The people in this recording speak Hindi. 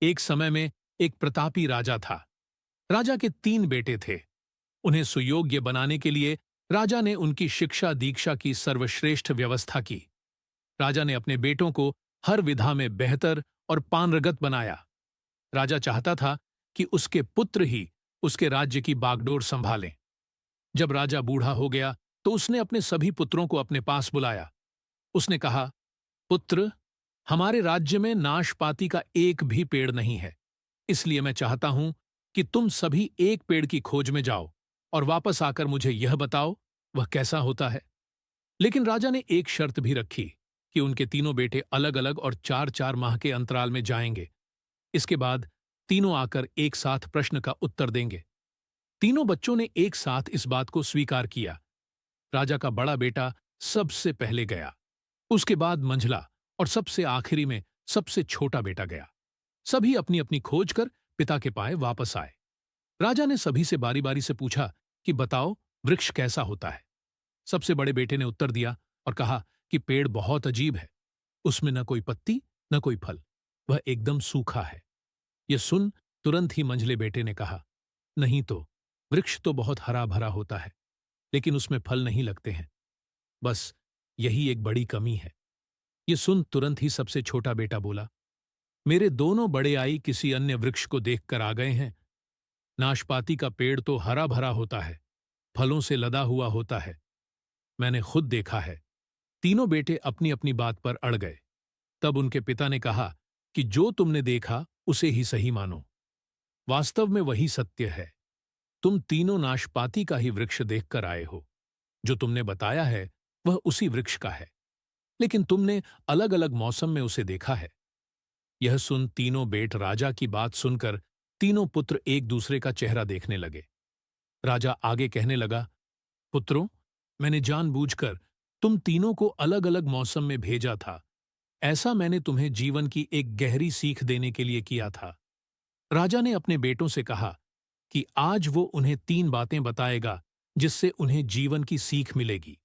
एक समय में एक प्रतापी राजा था। राजा के 3 बेटे थे। उन्हें सुयोग्य बनाने के लिए राजा ने उनकी शिक्षा दीक्षा की सर्वश्रेष्ठ व्यवस्था की। राजा ने अपने बेटों को हर विधा में बेहतर और पानरगत बनाया। राजा चाहता था कि उसके पुत्र ही उसके राज्य की बागडोर संभालें। जब राजा बूढ़ा हो गया तो उसने अपने सभी पुत्रों को अपने पास बुलाया। उसने कहा, पुत्र, हमारे राज्य में नाशपाती का एक भी पेड़ नहीं है। इसलिए मैं चाहता हूं कि तुम सभी एक पेड़ की खोज में जाओ और वापस आकर मुझे यह बताओ वह कैसा होता है। लेकिन राजा ने एक शर्त भी रखी कि उनके तीनों बेटे अलग अलग और 4-4 माह के अंतराल में जाएंगे। इसके बाद तीनों आकर एक साथ प्रश्न का उत्तर देंगे। तीनों बच्चों ने एक साथ इस बात को स्वीकार किया। राजा का बड़ा बेटा सबसे पहले गया, उसके बाद मंझला और सबसे आखिरी में सबसे छोटा बेटा गया। सभी अपनी अपनी खोज कर पिता के पाए वापस आए। राजा ने सभी से बारी बारी से पूछा कि बताओ वृक्ष कैसा होता है। सबसे बड़े बेटे ने उत्तर दिया और कहा कि पेड़ बहुत अजीब है। उसमें न कोई पत्ती न कोई फल, वह एकदम सूखा है। यह सुन तुरंत ही मंझले बेटे ने कहा, नहीं तो, वृक्ष तो बहुत हरा भरा होता है, लेकिन उसमें फल नहीं लगते हैं। बस यही एक बड़ी कमी है। यह सुन तुरंत ही सबसे छोटा बेटा बोला, मेरे दोनों बड़े आई किसी अन्य वृक्ष को देखकर आ गए हैं। नाशपाती का पेड़ तो हरा भरा होता है, फलों से लदा हुआ होता है। मैंने खुद देखा है। तीनों बेटे अपनी अपनी बात पर अड़ गए। तब उनके पिता ने कहा कि जो तुमने देखा उसे ही सही मानो। वास्तव में वही सत्य है। तुम तीनों नाशपाती का ही वृक्ष देखकर आए हो। जो तुमने बताया है वह उसी वृक्ष का है, लेकिन तुमने अलग अलग मौसम में उसे देखा है। यह सुन तीनों बेट राजा की बात सुनकर तीनों पुत्र एक दूसरे का चेहरा देखने लगे। राजा आगे कहने लगा, पुत्रों, मैंने जानबूझकर तुम तीनों को अलग अलग मौसम में भेजा था। ऐसा मैंने तुम्हें जीवन की एक गहरी सीख देने के लिए किया था। राजा ने अपने बेटों से कहा कि आज वो उन्हें 3 बातें बताएगा जिससे उन्हें जीवन की सीख मिलेगी।